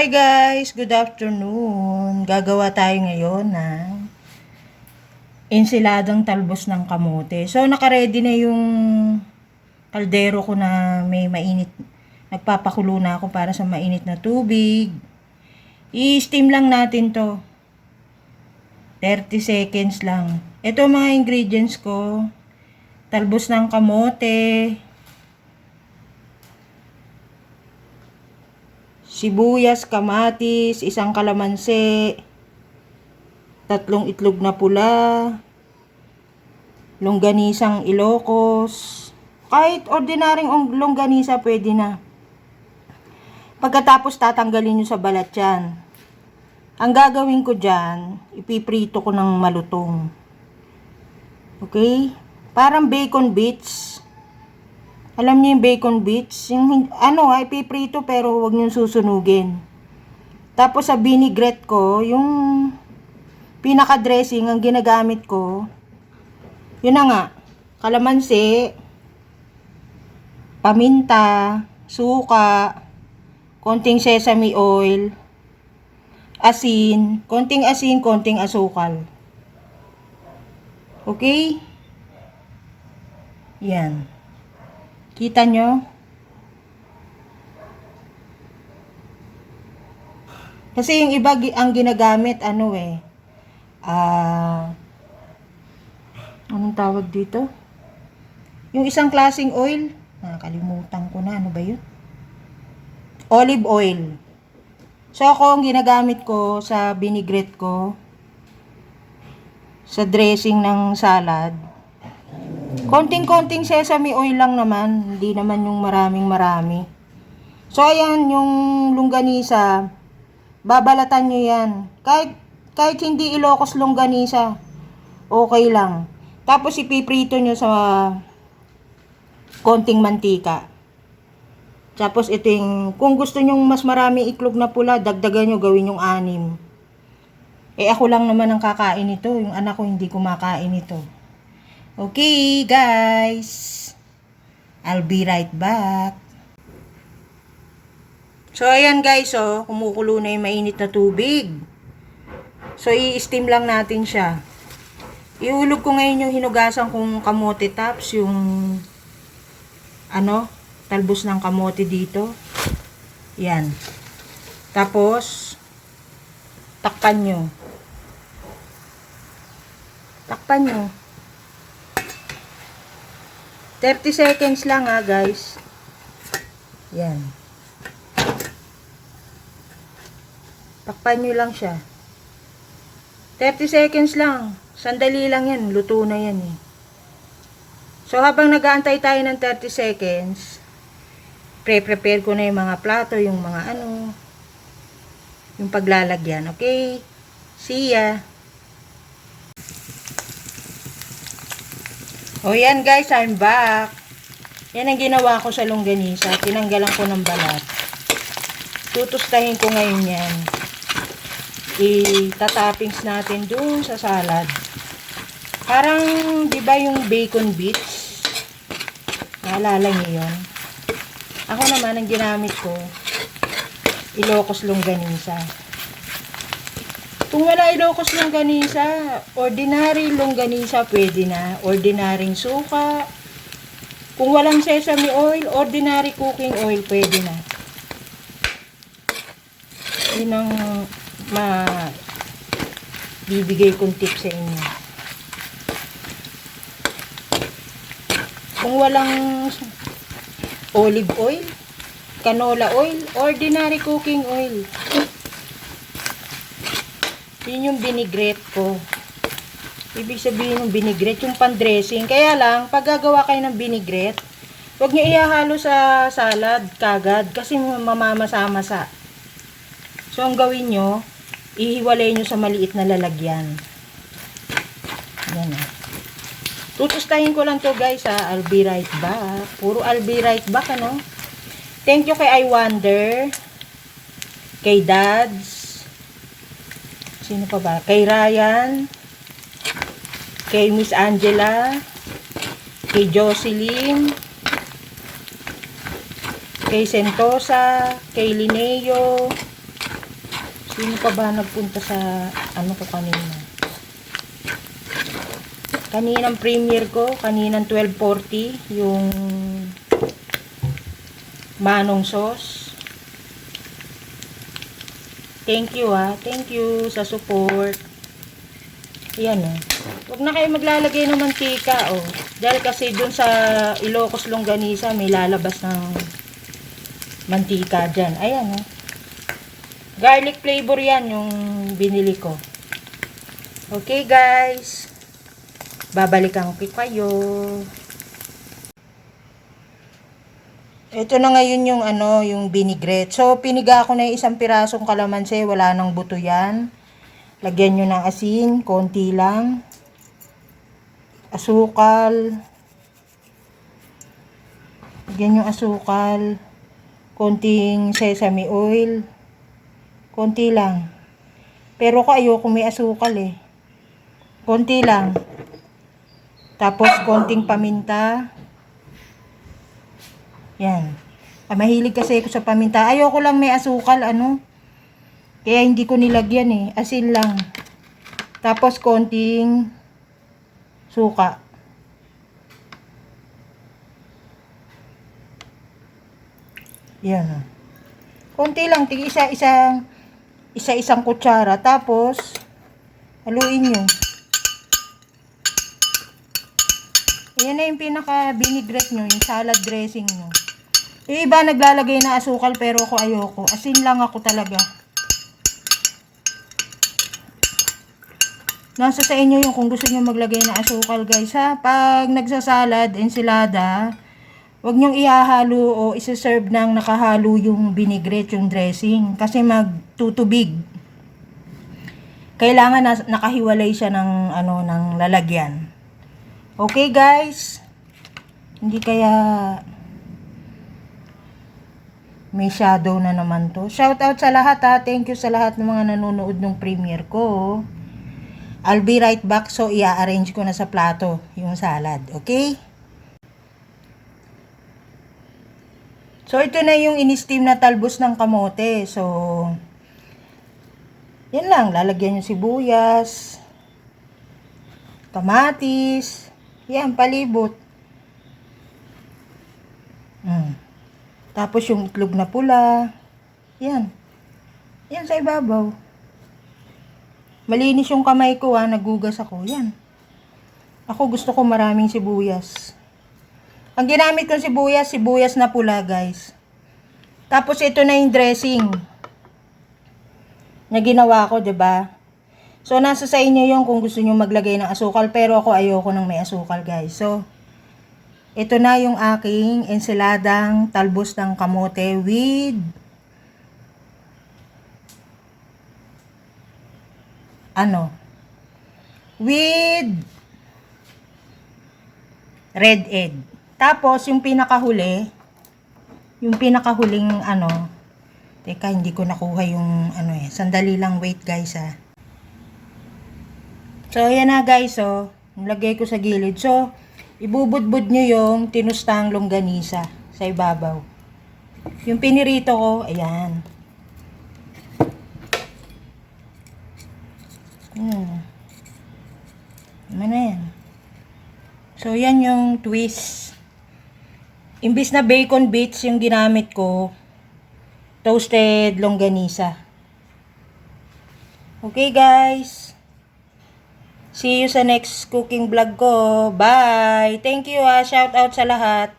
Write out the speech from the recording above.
Hi guys, good afternoon. Gagawa tayo ngayon ng ensiladang talbos ng kamote. So naka-ready na yung kaldero ko na may mainit. Nagpapakulo na ako para sa mainit na tubig. I-steam lang natin to. 30 seconds lang. Ito mga ingredients ko. Talbos ng kamote, sibuyas, kamatis, isang kalamansi, 3 itlog na pula, longganisang Ilocos, kahit ordinaryong longganisa pwede na. Pagkatapos tatanggalin nyo sa balat yan. Ang gagawin ko dyan, ipiprito ko ng malutong. Okay? Parang bacon bits. Alam niyo yung bacon bits? Yung, ipiprito pero huwag niyo susunugin. Tapos sa vinaigrette ko, yung pinaka-dressing ang ginagamit ko, yun na nga, kalamansi, paminta, suka, konting sesame oil, asin, konting asukal. Okay? Yan. Kita nyo? Kasi yung iba ang ginagamit, anong tawag dito? Yung isang klaseng oil, nakalimutan ko na, ano ba yun? Olive oil. So ako, ang ginagamit ko sa vinaigrette ko, sa dressing ng salad, konting-konting sesame oil lang naman, hindi naman yung maraming-marami. So ayan, yung longganisa, babalatan nyo yan. Kahit hindi Ilocos longganisa, okay lang. Tapos ipiprito nyo sa konting mantika. Tapos ito yung, kung gusto nyo mas marami iklog na pula, dagdagan nyo, gawin yung 6. Ako lang naman ang kakain nito. Yung anak ko hindi kumakain ito. Okay, guys. I'll be right back. So, ayan guys, kumukulo na yung mainit na tubig. So, i-steam lang natin siya. Ihulog ko ngayon yung hinugasan kong kamote tops, yung talbos ng kamote dito. Yan. Tapos, takpan nyo. Takpan nyo. 30 seconds lang guys. Yan. Takpan nyo lang siya. 30 seconds lang. Sandali lang yan. Luto na yan eh. So habang nag-aantay tayo ng 30 seconds, prepare ko na yung mga plato, yung mga yung paglalagyan. Okay? See ya! O yan guys, I'm back. Yan ang ginawa ko sa longganisa. Tinanggalan ko ng balat. Tutustahin ko ngayon yan. Itatoppings natin dun sa salad. Parang, di ba yung bacon bits? Naalala niyo yun? Ako naman, ang ginamit ko, Ilocos longganisa. Kung wala Ilocos longganisa, ordinary longganisa pwede na. Ordinaryong suka. Kung walang sesame oil, ordinary cooking oil pwede na. Yun ang bibigay kong tip sa inyo. Kung walang olive oil, canola oil, ordinary cooking oil. Yun yung vinaigrette ko. Ibig sabihin ng vinaigrette, yung pan-dressing. Kaya lang, pag gagawa kayo ng vinaigrette, huwag nyo ihahalo sa salad kagad kasi mamamasa-masa. So, ang gawin nyo, ihiwalay nyo sa maliit na lalagyan. Yan Tutustahin ko lang to guys I'll be right back. Puro I'll be right back Thank you kay I Wonder, kay Dads, sino pa ba? Kay Ryan, kay Miss Angela, kay Jocelyn, kay Sentosa, kay Linneo, Sino pa ba nagpunta sa ano ko kanina? Kaninang premiere ko, kaninang 12:40, yung manong sauce. Thank you thank you sa support. Ayan Huwag na kayo maglalagay ng mantika Dahil kasi dun sa Ilocos Longganisa may lalabas ng mantika dyan. Ayan garlic flavor yan yung binili ko. Okay guys. Babalikan ko kayo. Ito na ngayon yung yung vinaigrette. So piniga ko na yung isang pirasong kalamansi, wala nang buto yan. Lagyan nyo ng asin, konti lang. Asukal. Lagyan yung asukal. Konting sesame oil. Konti lang. Pero ko ayoko may asukal Konti lang. Tapos konting paminta. Yan. Mahilig kasi ako sa paminta. Ayoko lang may asukal Kaya hindi ko nilagyan Asin lang. Tapos konting suka. Yan. Konti lang, isa-isang kutsara. Tapos haluin nyo. Ayan na yung pinaka vinaigrette nyo, yung salad dressing nyo. Yung iba naglalagay na asukal pero ako ayoko. Asin lang ako talaga. Nasa sa inyo yung kung gusto nyo maglagay na asukal guys Pag nagsasalad, ensilada, huwag nyong ihahalo o isa-serve ng nakahalo yung vinaigrette, yung dressing. Kasi magtutubig. Kailangan nakahiwalay siya ng ng lalagyan. Okay guys. Hindi kaya may shadow na naman to. Shout out sa lahat Thank you sa lahat ng mga nanonood ng premiere ko. I'll be right back. So, i-arrange ko na sa plato yung salad. Okay? So, ito na yung in-steam na talbos ng kamote. So, yan lang. Lalagyan yung sibuyas, kamatis. Yan, palibot. Tapos yung itlog na pula. Yan. Yan sa ibabaw. Malinis yung kamay ko nagugas ako. Yan. Ako gusto ko maraming sibuyas. Ang ginamit kong sibuyas na pula guys. Tapos ito na yung dressing na ginawa ko, 'di ba? So nasa sa inyo yung kung gusto niyo maglagay ng asukal, pero ako ayoko ng may asukal guys. So ito na yung aking ensaladang talbos ng kamote with with red egg. Tapos yung pinakahuling teka, hindi ko nakuha yung sandali lang, wait guys So ayan na guys nilagay ko sa gilid. So ibubudbud nyo yung tinustang longganisa sa ibabaw. Yung pinirito ko, ayan. Ano na yan? So, yan yung twist. Imbis na bacon bits yung ginamit ko, toasted longganisa. Okay, guys. See you sa next cooking vlog ko. Bye! Thank you Shout out sa lahat.